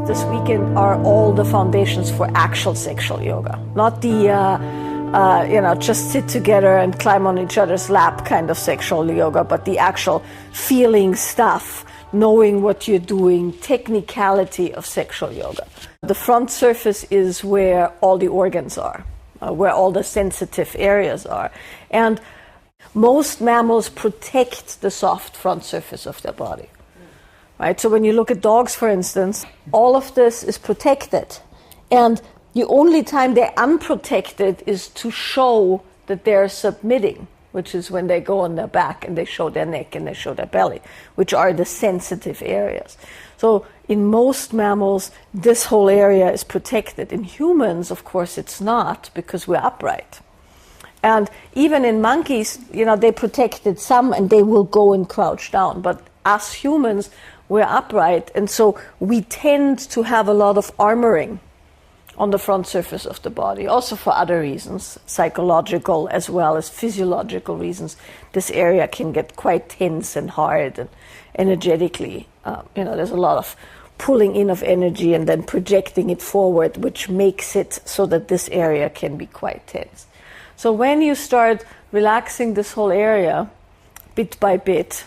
this weekend are all the foundations for actual sexual yoga, not the just sit together and climb on each other's lap kind of sexual yoga, but the actual feeling stuff, knowing what you're doing, technicality of sexual yoga. The front surface is where all the organs are, where all the sensitive areas are. And most mammals protect the soft front surface of their body. Right? So when you look at dogs, for instance, all of this is protected. And the only time they're unprotected is to show that they're submitting, which is when they go on their back and they show their neck and they show their belly, which are the sensitive areas. So in most mammals, this whole area is protected. In humans, of course, it's not, because we're upright. And even in monkeys, they protected some and they will go and crouch down. But us humans, we're upright, and so we tend to have a lot of armoring on the front surface of the body, also for other reasons, psychological as well as physiological reasons. This area can get quite tense and hard, and energetically, there's a lot of pulling in of energy and then projecting it forward, which makes it so that this area can be quite tense. So when you start relaxing this whole area, bit by bit,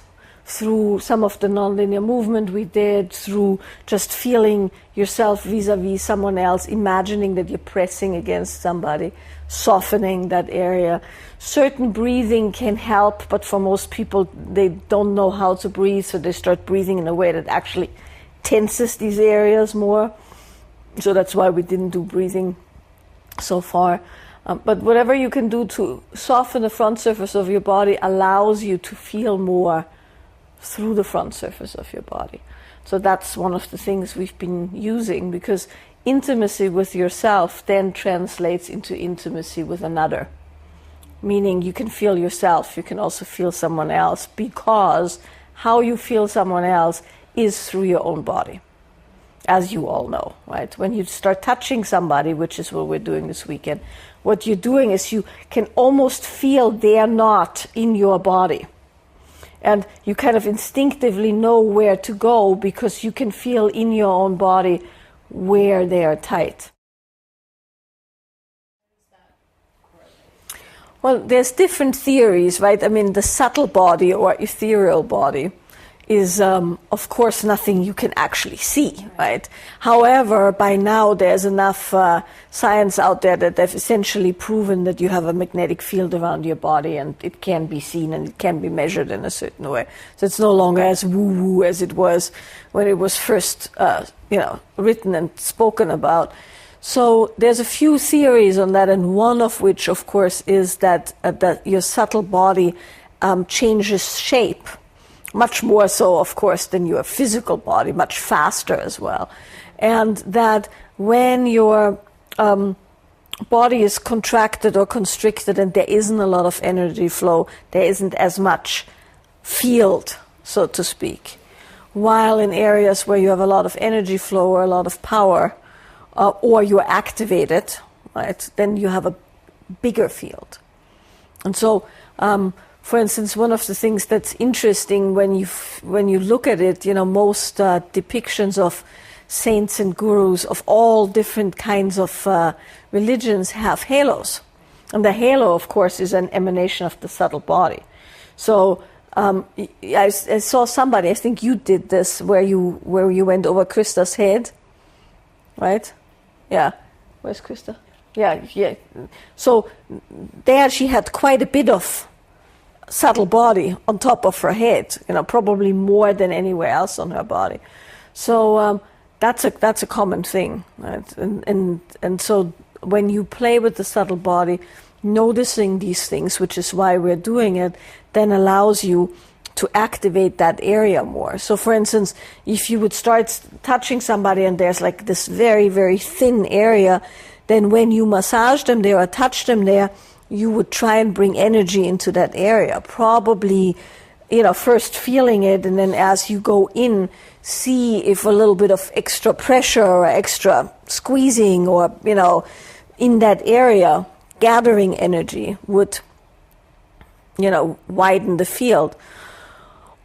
through some of the nonlinear movement we did, through just feeling yourself vis-a-vis someone else, imagining that you're pressing against somebody, softening that area. Certain breathing can help, but for most people, they don't know how to breathe, so they start breathing in a way that actually tenses these areas more. So that's why we didn't do breathing so far. But whatever you can do to soften the front surface of your body allows you to feel more through the front surface of your body. So that's one of the things we've been using, because intimacy with yourself then translates into intimacy with another. Meaning you can feel yourself, you can also feel someone else, because how you feel someone else is through your own body, as you all know, right? When you start touching somebody, which is what we're doing this weekend, what you're doing is you can almost feel they're not in your body. And you kind of instinctively know where to go, because you can feel in your own body where they are tight. Well, there's different theories, right? I mean, the subtle body or ethereal body is, of course, nothing you can actually see, right? However, by now there's enough science out there that they've essentially proven that you have a magnetic field around your body, and it can be seen and it can be measured in a certain way. So it's no longer as woo-woo as it was when it was first, written and spoken about. So there's a few theories on that, and one of which, of course, is that your subtle body changes shape. Much more so, of course, than your physical body, much faster as well. And that when your body is contracted or constricted and there isn't a lot of energy flow, there isn't as much field, so to speak. While in areas where you have a lot of energy flow or a lot of power, or you're activated, right, then you have a bigger field. And so, for instance, one of the things that's interesting when you look at it, most depictions of saints and gurus of all different kinds of religions have halos. And the halo, of course, is an emanation of the subtle body. So I saw somebody, I think you did this, where you went over Krista's head, right? Yeah. Where's Krista? Yeah. So there she had quite a bit of subtle body on top of her head, probably more than anywhere else on her body. So that's a common thing, right? And so when you play with the subtle body, noticing these things, which is why we're doing it, then allows you to activate that area more. So for instance, if you would start touching somebody and there's like this very, very thin area, then when you massage them there or touch them there, you would try and bring energy into that area. Probably, first feeling it, and then as you go in, see if a little bit of extra pressure or extra squeezing or, in that area, gathering energy would, widen the field.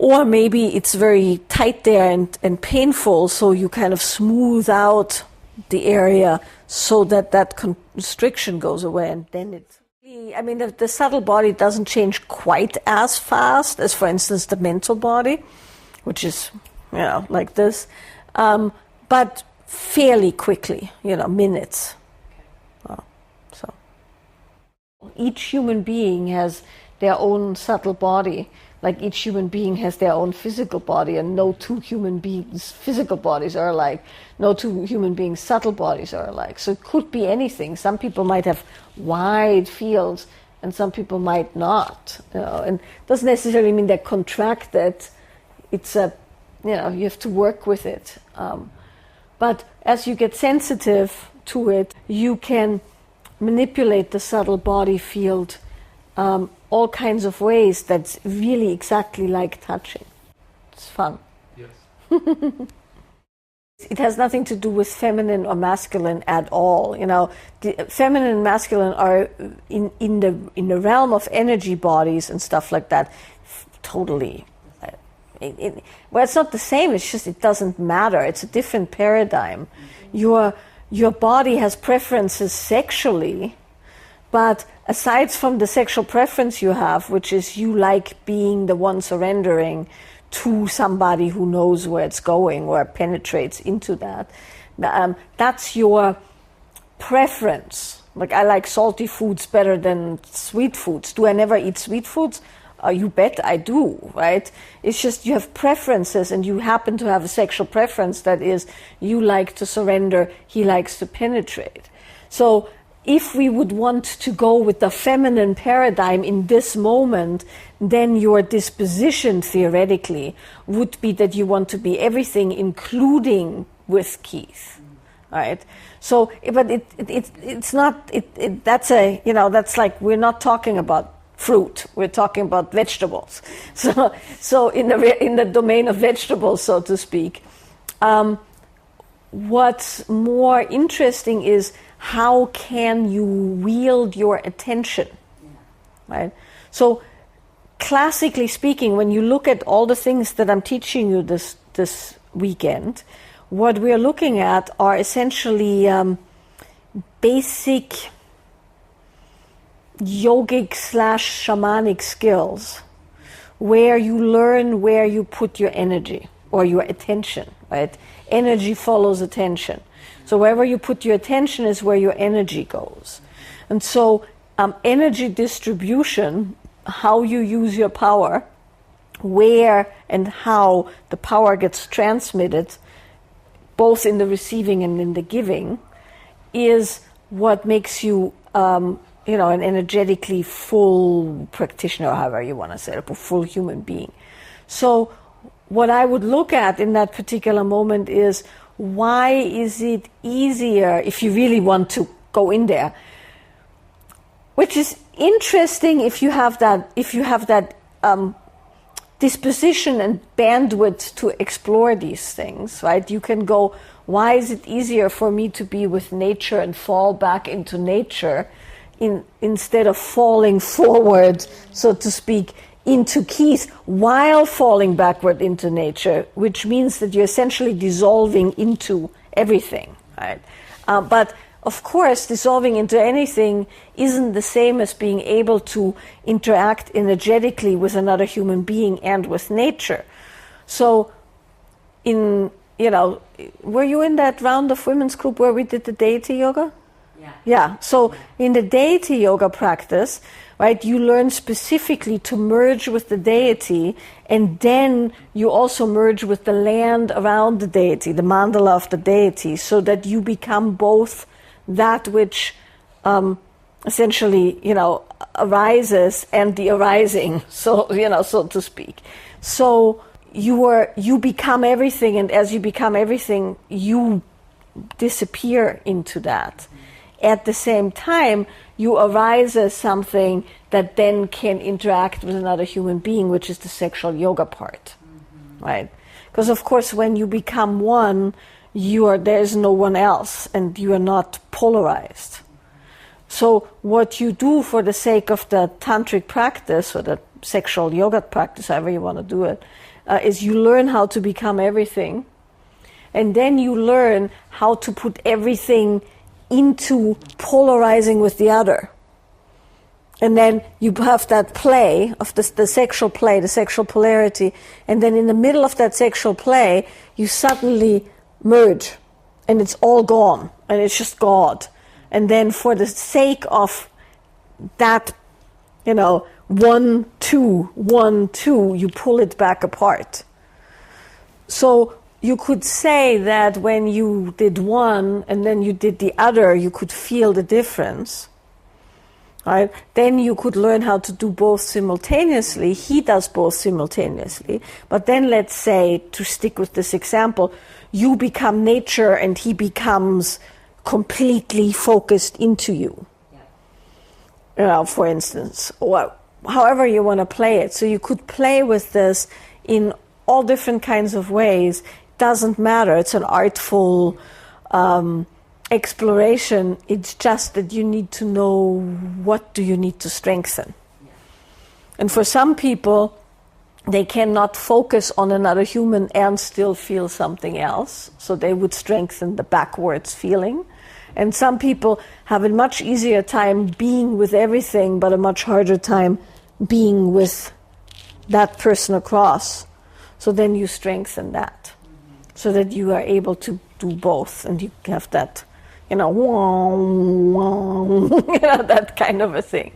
Or maybe it's very tight there and painful, so you kind of smooth out the area so that that constriction goes away, and then it's... I mean, the subtle body doesn't change quite as fast as, for instance, the mental body, which is, like this, but fairly quickly, minutes. So each human being has their own subtle body, like each human being has their own physical body, and no two human beings' physical bodies are alike. No two human beings' subtle bodies are alike. So it could be anything. Some people might have wide fields, and some people might not. And it doesn't necessarily mean they're contracted. It's you have to work with it. But as you get sensitive to it, you can manipulate the subtle body field all kinds of ways that's really exactly like touching. It's fun. Yes. It has nothing to do with feminine or masculine at all. The feminine and masculine are in the realm of energy bodies and stuff like that. Totally. Well, it's not the same. It's just it doesn't matter. It's a different paradigm. Your body has preferences sexually, but aside from the sexual preference you have, which is you like being the one surrendering to somebody who knows where it's going or penetrates into that, that's your preference. Like, I like salty foods better than sweet foods. Do I never eat sweet foods? You bet I do, right? It's just you have preferences, and you happen to have a sexual preference that is you like to surrender, he likes to penetrate. So if we would want to go with the feminine paradigm in this moment, then your disposition theoretically would be that you want to be everything, including with Keith, right? So, but it's not. That's like, we're not talking about fruit. We're talking about vegetables. So in the domain of vegetables, so to speak. What's more interesting is how can you wield your attention, right? So classically speaking, when you look at all the things that I'm teaching you this weekend, what we're looking at are essentially basic yogic / shamanic skills, where you learn where you put your energy or your attention, right? Energy follows attention. So wherever you put your attention is where your energy goes. And so energy distribution, how you use your power, where and how the power gets transmitted, both in the receiving and in the giving, is what makes you an energetically full practitioner, or however you want to say it, a full human being. So what I would look at in that particular moment is, why is it easier, if you really want to go in there, which is interesting if you have that disposition and bandwidth to explore these things, right? You can go, why is it easier for me to be with nature and fall back into nature instead of falling forward, so to speak, into Keith while falling backward into nature, which means that you're essentially dissolving into everything, right? But of course, dissolving into anything isn't the same as being able to interact energetically with another human being and with nature. So were you in that round of women's group where we did the deity yoga? Yeah. So in the deity yoga practice, right, you learn specifically to merge with the deity, and then you also merge with the land around the deity, the mandala of the deity, so that you become both that which essentially, arises and the arising, so to speak. So you become everything, and as you become everything, you disappear into that. At the same time, you arise as something that then can interact with another human being, which is the sexual yoga part, right? Because of course, when you become one, there's no one else, and you are not polarized. So what you do for the sake of the tantric practice or the sexual yoga practice, however you want to do it, is you learn how to become everything, and then you learn how to put everything into polarizing with the other. And then you have that play of the sexual play, the sexual polarity, and then in the middle of that sexual play, you suddenly merge, and it's all gone, and it's just God. And then for the sake of that, 1, 2, 1, 2, you pull it back apart. So you could say that when you did one and then you did the other, you could feel the difference. Right? Then you could learn how to do both simultaneously. He does both simultaneously. But then let's say, to stick with this example, you become nature and he becomes completely focused into you. For instance, or however you want to play it. So you could play with this in all different kinds of ways. Doesn't matter. It's an artful exploration. It's just that you need to know what do you need to strengthen. And for some people, they cannot focus on another human and still feel something else. So they would strengthen the backwards feeling. And some people have a much easier time being with everything, but a much harder time being with that person across. So then you strengthen that, so that you are able to do both, and you have that, that kind of a thing.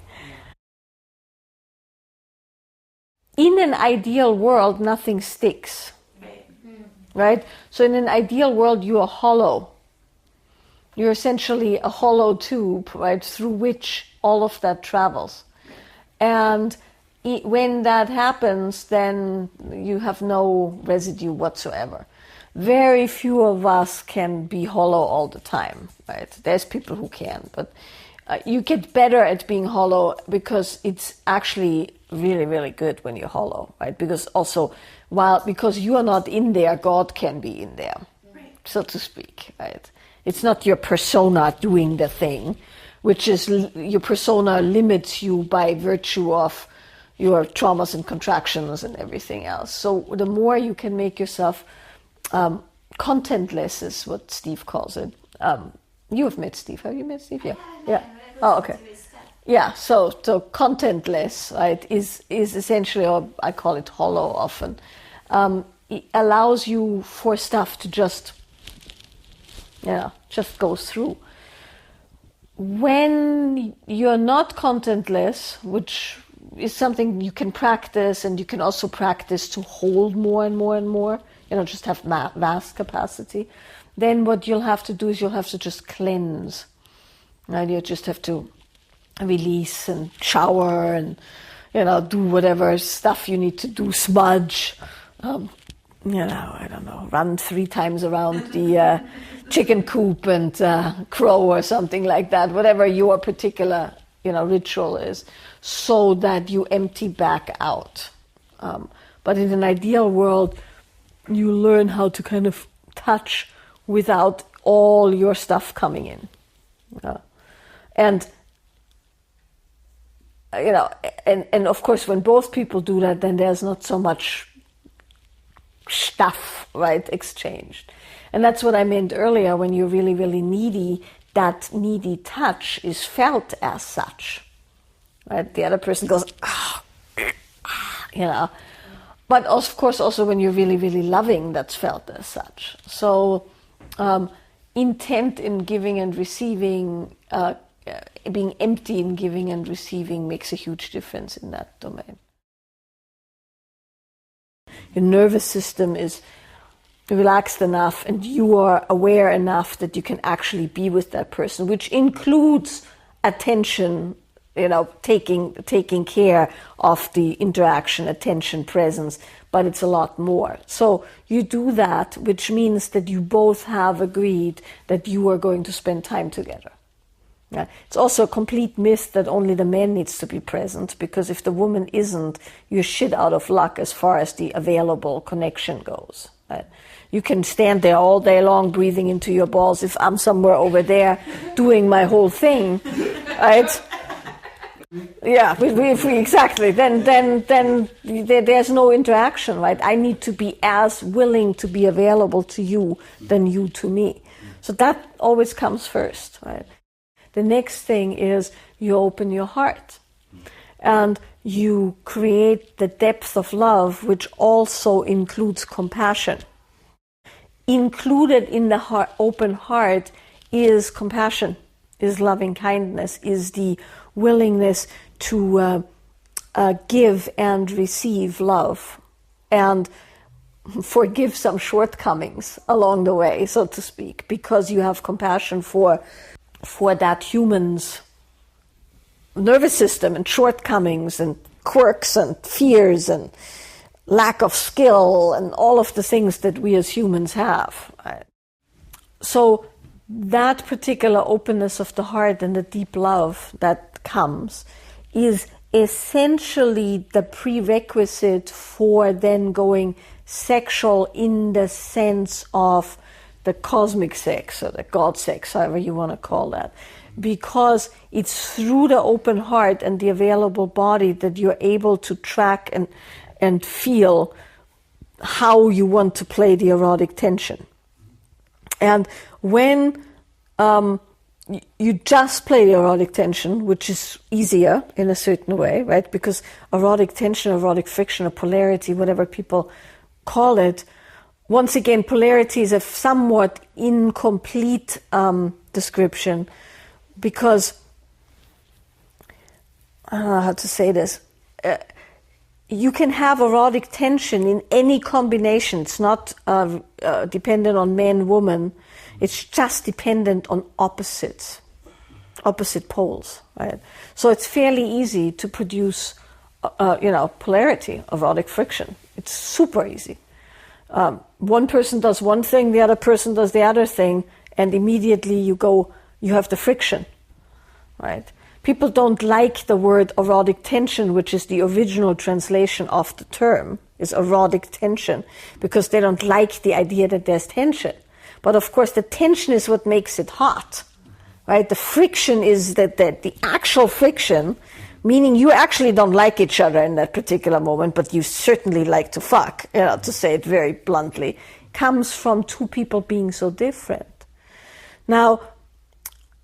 In an ideal world, nothing sticks, right? So in an ideal world, you are hollow. You're essentially a hollow tube, right, through which all of that travels. And when that happens, then you have no residue whatsoever. Very few of us can be hollow all the time, right? There's people who can, but you get better at being hollow because it's actually really, really good when you're hollow, right? Because also, because you are not in there, God can be in there, so to speak, right? It's not your persona doing the thing, which is your persona limits you by virtue of your traumas and contractions and everything else. So the more you can make yourself contentless is what Steve calls it. You have met Steve. Have you met Steve? Yeah. Oh, okay. Yeah. So contentless, right, is essentially, or I call it hollow often. It allows you for stuff to just goes through. When you're not contentless, which is something you can practice, and you can also practice to hold more and more and more, just have vast capacity, then what you'll have to do is you'll have to just cleanse. Right? You just have to release and shower and, do whatever stuff you need to do, smudge, I don't know, run 3 times around the chicken coop and crow or something like that, whatever your particular, ritual is, so that you empty back out. But in an ideal world, you learn how to kind of touch without all your stuff coming in. And of course, when both people do that, then there's not so much stuff, right, exchanged. And that's what I meant earlier. When you're really, really needy, that needy touch is felt as such, right? The other person goes, But of course, also when you're really, really loving, that's felt as such. So intent in giving and receiving, being empty in giving and receiving makes a huge difference in that domain. Your nervous system is relaxed enough and you are aware enough that you can actually be with that person, which includes attention, taking care of the interaction, attention, presence, but it's a lot more. So you do that, which means that you both have agreed that you are going to spend time together. Yeah. It's also a complete myth that only the man needs to be present, because if the woman isn't, you're shit out of luck as far as the available connection goes. Right? You can stand there all day long breathing into your balls if I'm somewhere over there doing my whole thing, right? Yeah, if we exactly, then there's no interaction, right? I need to be as willing to be available to you than you to me. So that always comes first, right? The next thing is you open your heart and you create the depth of love, which also includes compassion. Included in the open heart is compassion, is loving kindness, is the willingness to give and receive love and forgive some shortcomings along the way, so to speak, because you have compassion for that human's nervous system and shortcomings and quirks and fears and lack of skill and all of the things that we as humans have. So that particular openness of the heart and the deep love that comes is essentially the prerequisite for then going sexual in the sense of the cosmic sex or the God sex, however you want to call that. Because it's through the open heart and the available body that you're able to track and feel how you want to play the erotic tension. And when you just play the erotic tension, which is easier in a certain way, right? Because erotic tension, erotic friction, or polarity, whatever people call it, once again, polarity is a somewhat incomplete description because, I don't know how to say this, you can have erotic tension in any combination. It's not dependent on man, woman. It's just dependent on opposite poles, right? So it's fairly easy to produce, polarity, erotic friction. It's super easy. One person does one thing, the other person does the other thing, and immediately you have the friction, right? People don't like the word erotic tension, which is the original translation of the term, is erotic tension, because they don't like the idea that there's tension. But of course, the tension is what makes it hot, right? The friction is the actual friction, meaning you actually don't like each other in that particular moment, but you certainly like to fuck, to say it very bluntly, comes from two people being so different. Now,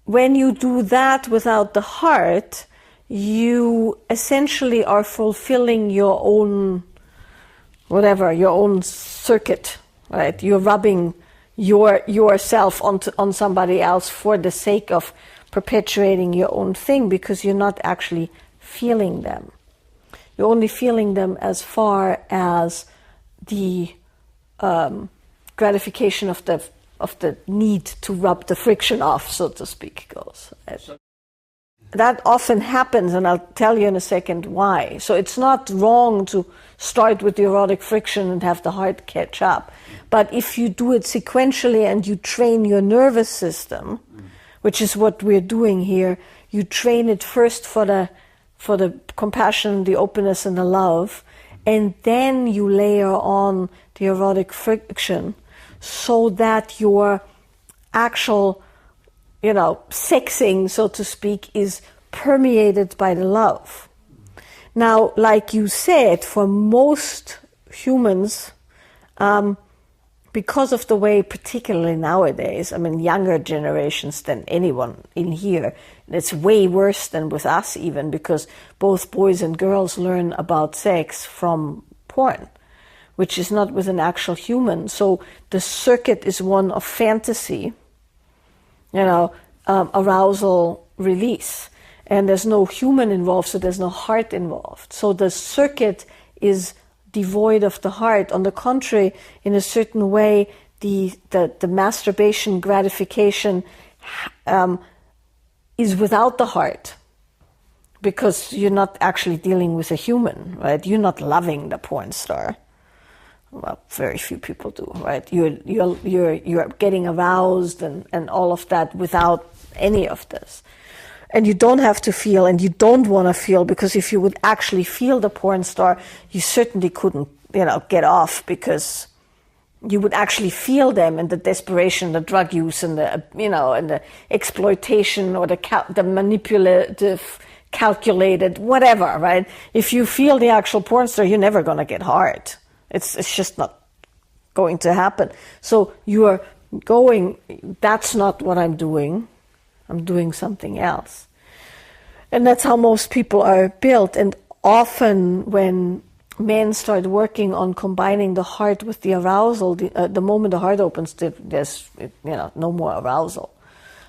when you do that without the heart, you essentially are fulfilling your own, your own circuit, right? You're rubbing yourself on somebody else for the sake of perpetuating your own thing, because you're not actually feeling them. You're only feeling them as far as the gratification of the need to rub the friction off, so to speak, goes. That often happens, and I'll tell you in a second why. So it's not wrong to start with the erotic friction and have the heart catch up. But if you do it sequentially and you train your nervous system, which is what we're doing here, you train it first for the compassion, the openness, and the love, and then you layer on the erotic friction, so that your actual, sexing, so to speak, is permeated by the love. Now, like you said, for most humans, because of the way, particularly nowadays, younger generations than anyone in here, it's way worse than with us even, because both boys and girls learn about sex from porn, which is not with an actual human. So the circuit is one of fantasy, arousal, release. And there's no human involved, so there's no heart involved. So the circuit is devoid of the heart. On the contrary, in a certain way, the masturbation gratification is without the heart, because you're not actually dealing with a human, right? You're not loving the porn star. Well, very few people do, right? You're getting aroused and all of that without any of this. And you don't have to feel, and you don't want to feel, because if you would actually feel the porn star, you certainly couldn't, get off, because you would actually feel them, and the desperation, the drug use, and the, and the exploitation, or the manipulative calculated, whatever, right? If you feel the actual porn star, you're never going to get hard. It's just not going to happen. So you are going, that's not what I'm doing. I'm doing something else. And that's how most people are built. And often when men start working on combining the heart with the arousal, the moment the heart opens, there's no more arousal.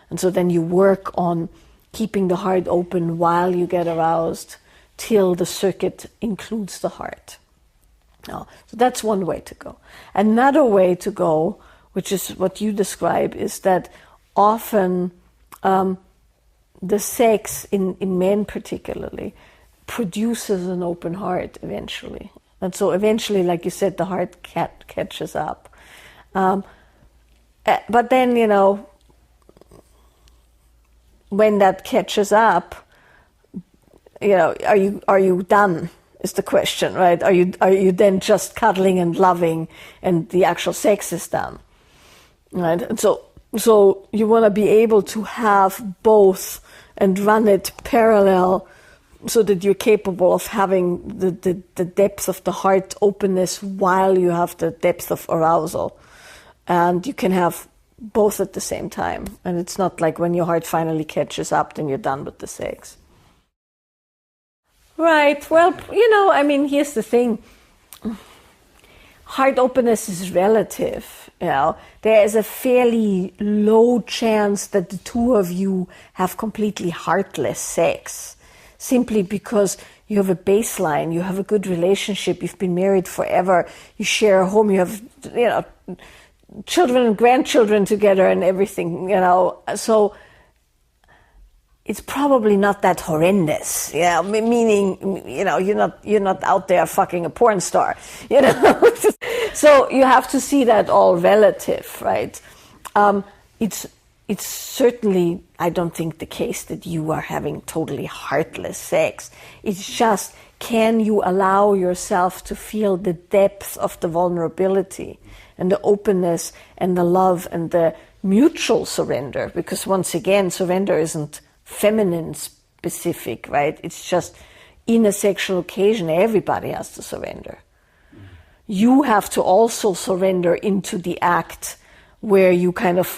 And so then you work on keeping the heart open while you get aroused till the circuit includes the heart. So that's one way to go. Another way to go, which is what you describe, is that often the sex, in men particularly, produces an open heart eventually. And so eventually, like you said, the heart catches up. But then, when that catches up, are you done? Is the question, right? Are you then just cuddling and loving, and the actual sex is done, right? And so you want to be able to have both and run it parallel, so that you're capable of having the depth of the heart openness while you have the depth of arousal, and you can have both at the same time. And it's not like when your heart finally catches up, then you're done with the sex. Right. Well, here's the thing. Heart openness is relative. There is a fairly low chance that the two of you have completely heartless sex, simply because you have a baseline, you have a good relationship, you've been married forever, you share a home, you have, children and grandchildren together and everything, so it's probably not that horrendous, meaning, you're not out there fucking a porn star, So you have to see that all relative, right? It's certainly, I don't think, the case that you are having totally heartless sex. It's just, can you allow yourself to feel the depth of the vulnerability and the openness and the love and the mutual surrender? Because once again, surrender isn't feminine specific, right? It's just, in a sexual occasion, everybody has to surrender. You have to also surrender into the act where you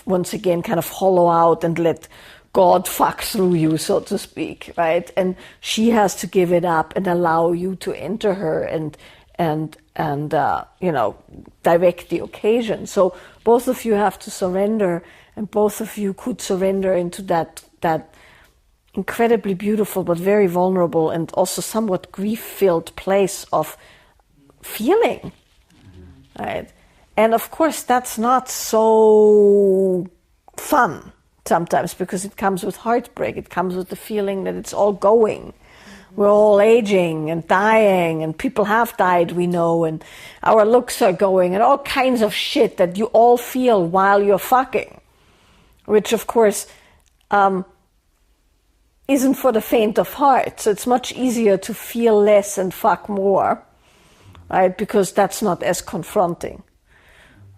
once again hollow out and let God fuck through you, so to speak, right? And she has to give it up and allow you to enter her and direct the occasion. So both of you have to surrender, and both of you could surrender into that incredibly beautiful but very vulnerable and also somewhat grief-filled place of feeling, right? And of course, that's not so fun sometimes, because it comes with heartbreak. It comes with the feeling that it's all going. We're all aging and dying, and people have died, we know, and our looks are going, and all kinds of shit that you all feel while you're fucking, which of course isn't for the faint of heart. So it's much easier to feel less and fuck more, right? Because that's not as confronting,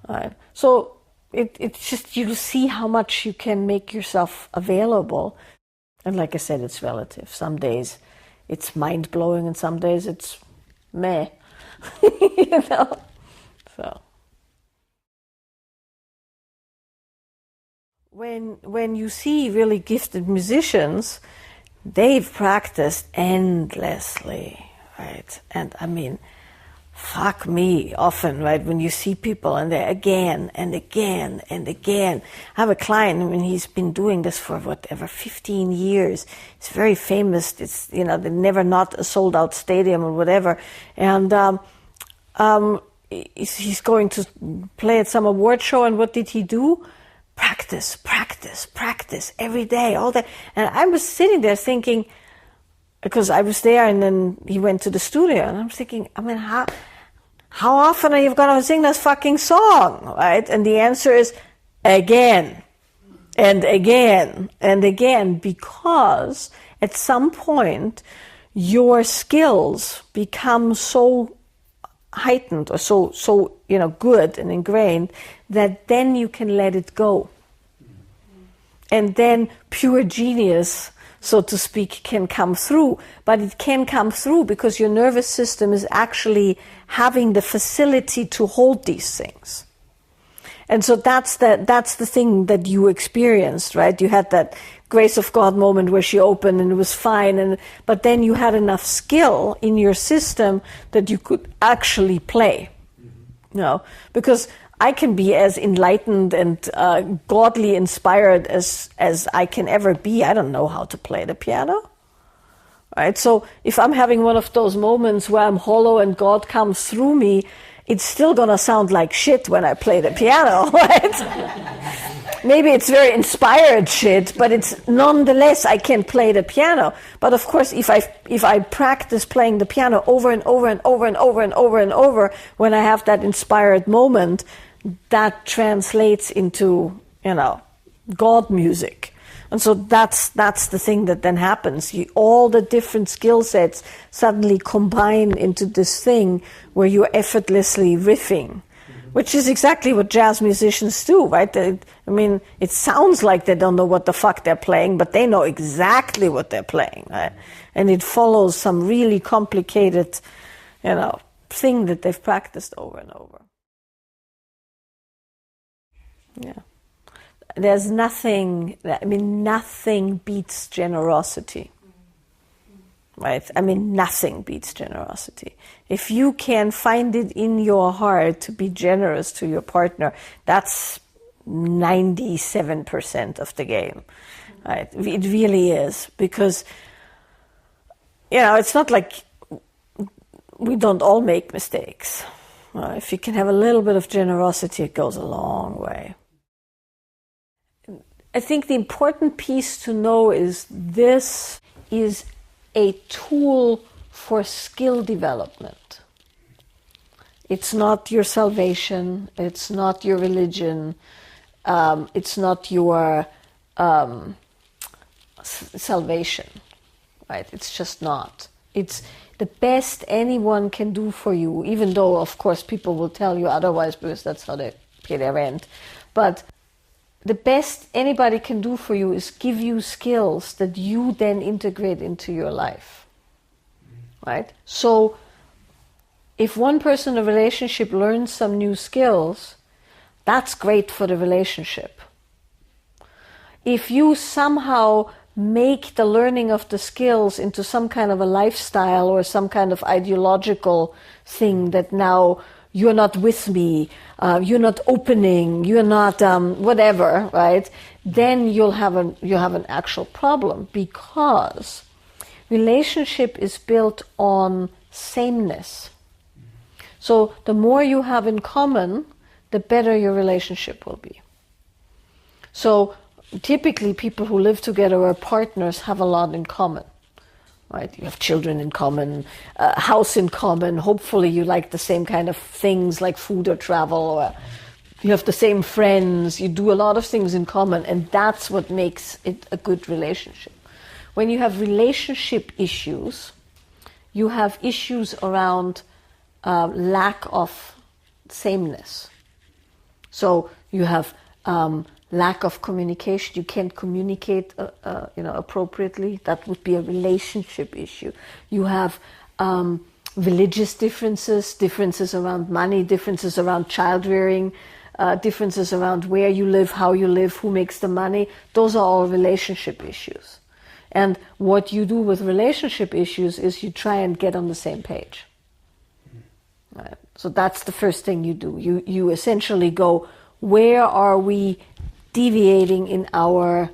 right? So it's just, you see how much you can make yourself available. And like I said, it's relative. Some days it's mind-blowing and some days it's meh, So when you see really gifted musicians, they've practiced endlessly, right? And fuck me, often, right, when you see people and they're again and again and again. I have a client, he's been doing this for 15 years. It's very famous. It's, they're never not a sold out stadium or whatever. And he's going to play at some award show, and what did he do? Practice every day, all day. And I was sitting there thinking, because I was there and then he went to the studio, and I'm thinking, how often are you going to sing this fucking song, right? And the answer is again and again and again, because at some point your skills become so heightened or so good and ingrained that then you can let it go. And then pure genius so to speak, can come through. But it can come through because your nervous system is actually having the facility to hold these things. And so that's the thing that you experienced, right? You had that grace of God moment where she opened and it was fine, but then you had enough skill in your system that you could actually play. You know, because I can be as enlightened and godly inspired as I can ever be. I don't know how to play the piano. Right? So if I'm having one of those moments where I'm hollow and God comes through me, it's still going to sound like shit when I play the piano, right? Maybe it's very inspired shit, but it's nonetheless I can play the piano. But of course, if I practice playing the piano over and over and over and over and over and over, when I have that inspired moment, that translates into, God music. And so that's the thing that then happens. All the different skill sets suddenly combine into this thing where you're effortlessly riffing, which is exactly what jazz musicians do, right? It sounds like they don't know what the fuck they're playing, but they know exactly what they're playing, right? And it follows some really complicated, thing that they've practiced over and over. Yeah. There's nothing beats generosity, right? Nothing beats generosity. If you can find it in your heart to be generous to your partner, that's 97% of the game, right? It really is, because, it's not like we don't all make mistakes. If you can have a little bit of generosity, it goes a long way. I think the important piece to know is this is a tool for skill development. It's not your salvation. It's not your religion. It's not your salvation, right? It's just not. It's the best anyone can do for you, even though, of course, people will tell you otherwise because that's how they pay their rent. But the best anybody can do for you is give you skills that you then integrate into your life, right? So if one person in a relationship learns some new skills, that's great for the relationship. If you somehow make the learning of the skills into some kind of a lifestyle or some kind of ideological thing that now you're not with me, you're not opening, you're not whatever, right? Then you'll have an actual problem, because relationship is built on sameness. So the more you have in common, the better your relationship will be. So typically people who live together or partners have a lot in common. Right? You have children in common, a house in common. Hopefully you like the same kind of things like food or travel, or you have the same friends. You do a lot of things in common, and that's what makes it a good relationship. When you have relationship issues, you have issues around lack of sameness. So you have lack of communication. You can't communicate appropriately. That would be a relationship issue. You have religious differences around money, differences around child rearing, differences around where you live, how you live, who makes the money. Those are all relationship issues. And what you do with relationship issues is you try and get on the same page. Right? So that's the first thing you do. You essentially go, where are we deviating in our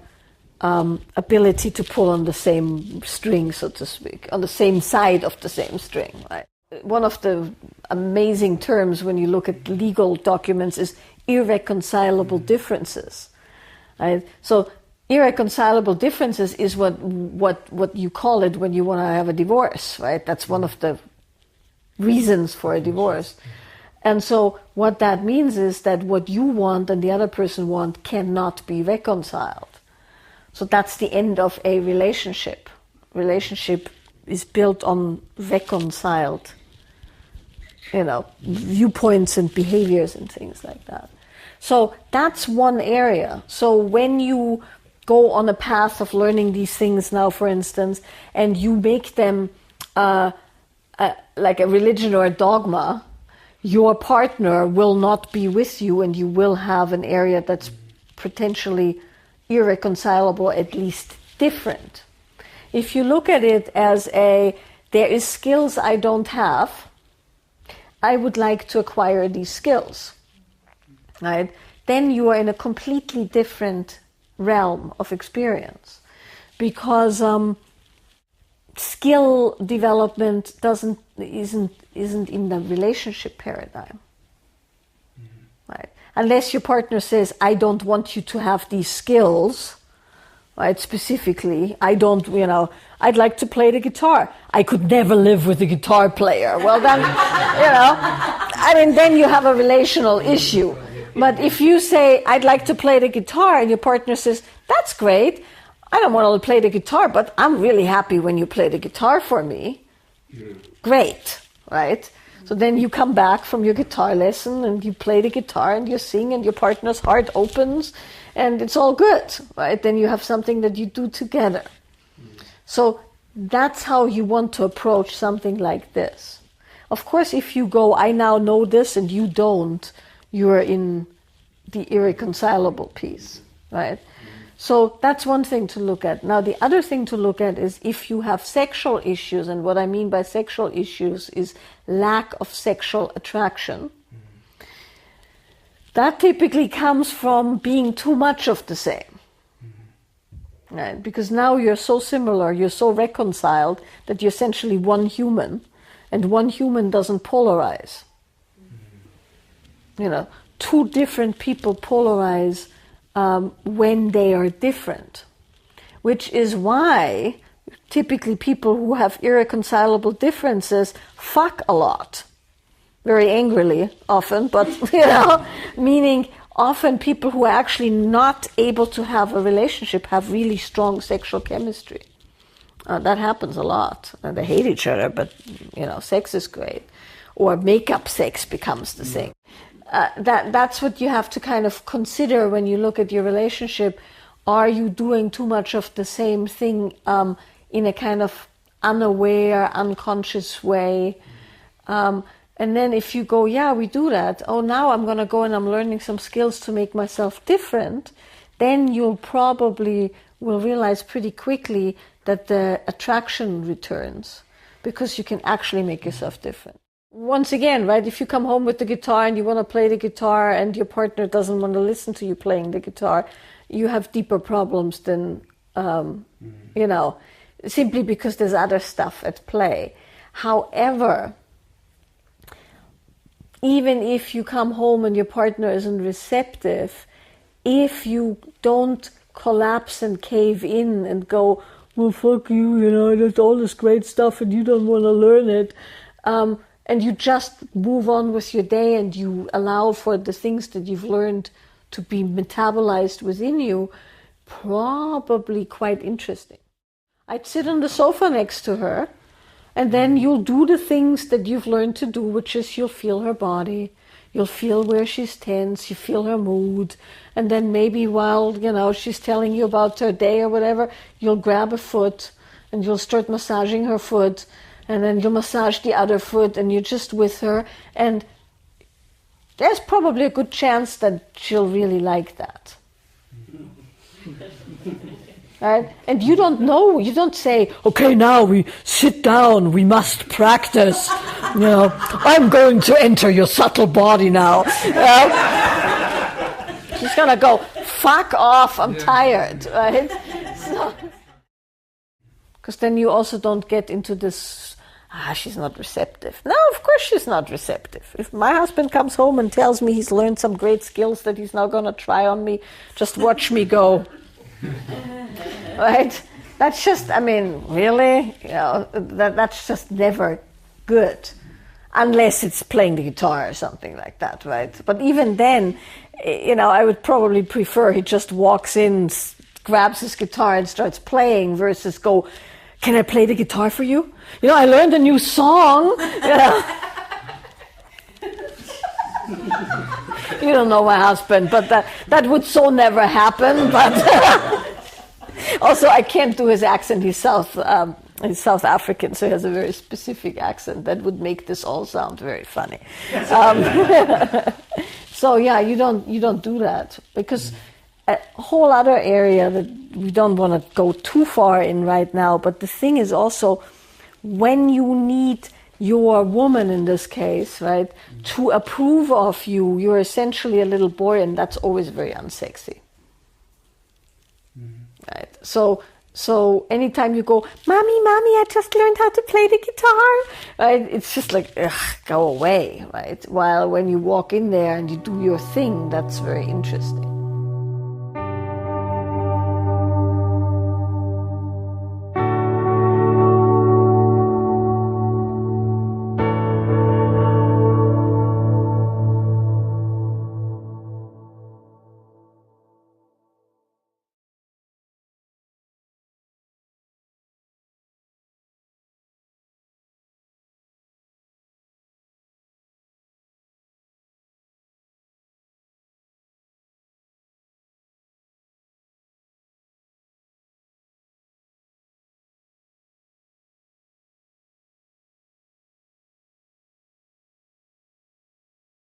ability to pull on the same string, so to speak, on the same side of the same string, right? One of the amazing terms when you look at legal documents is irreconcilable differences, right? So irreconcilable differences is what you call it when you want to have a divorce, right? That's one of the reasons for a divorce. And so what that means is that what you want and the other person want cannot be reconciled. So that's the end of a relationship. Relationship is built on reconciled, viewpoints and behaviors and things like that. So that's one area. So when you go on a path of learning these things now, for instance, and you make them like a religion or a dogma, your partner will not be with you, and you will have an area that's potentially irreconcilable, at least different. If you look at it as there is skills I don't have, I would like to acquire these skills, right? Then you are in a completely different realm of experience, because skill development isn't in the relationship paradigm, right? Unless your partner says, I don't want you to have these skills, right? Specifically, I'd like to play the guitar. I could never live with a guitar player. Well, then, then you have a relational issue. But if you say, I'd like to play the guitar, and your partner says, that's great, I don't want to play the guitar, but I'm really happy when you play the guitar for me. Great, right? So then you come back from your guitar lesson and you play the guitar and you sing and your partner's heart opens and it's all good, right? Then you have something that you do together. So that's how you want to approach something like this. Of course, if you go, I now know this and you don't, you're in the irreconcilable piece, right? So that's one thing to look at. Now, the other thing to look at is if you have sexual issues, and what I mean by sexual issues is lack of sexual attraction. That typically comes from being too much of the same. Right? Because now you're so similar, you're so reconciled that you're essentially one human, and one human doesn't polarize. Two different people polarize when they are different, which is why typically people who have irreconcilable differences fuck a lot, very angrily often, but meaning often people who are actually not able to have a relationship have really strong sexual chemistry. That happens a lot. They hate each other, but sex is great, or make-up sex becomes the thing. That's what you have to kind of consider when you look at your relationship. Are you doing too much of the same thing in a kind of unaware, unconscious way? And then if you go, yeah, we do that. Oh, now I'm going to go and I'm learning some skills to make myself different. Then you'll probably will realize pretty quickly that the attraction returns because you can actually make yourself different. Once again, right, if you come home with the guitar and you want to play the guitar and your partner doesn't want to listen to you playing the guitar, you have deeper problems than, simply because there's other stuff at play. However, even if you come home and your partner isn't receptive, if you don't collapse and cave in and go, well, fuck you, there's all this great stuff and you don't want to learn it, and you just move on with your day and you allow for the things that you've learned to be metabolized within you, probably quite interesting. I'd sit on the sofa next to her, and then you'll do the things that you've learned to do, which is you'll feel her body, you'll feel where she's tense, you feel her mood, and then maybe while, she's telling you about her day or whatever, you'll grab a foot and you'll start massaging her foot, and then you'll massage the other foot, and you're just with her, and there's probably a good chance that she'll really like that. Right? And you don't know, you don't say, okay, now we sit down, we must practice. I'm going to enter your subtle body now. She's going to go, fuck off, I'm tired. Right? Because then you also don't get into this, she's not receptive. No, of course she's not receptive. If my husband comes home and tells me he's learned some great skills that he's now going to try on me, just watch me go. Right? That's just, really? That's just never good. Unless it's playing the guitar or something like that, right? But even then, I would probably prefer he just walks in, grabs his guitar and starts playing versus go, can I play the guitar for you? I learned a new song. You don't know my husband, but that would so never happen. But Also, I can't do his accent. He's South African, so he has a very specific accent that would make this all sound very funny. So yeah, you don't do that, because a whole other area that we don't want to go too far in right now. But the thing is also, when you need your woman in this case, right, to approve of you, you're essentially a little boy, and that's always very unsexy. Right. So anytime you go, mommy, I just learned how to play the guitar, right? It's just like, ugh, go away, right? While when you walk in there and you do your thing, that's very interesting.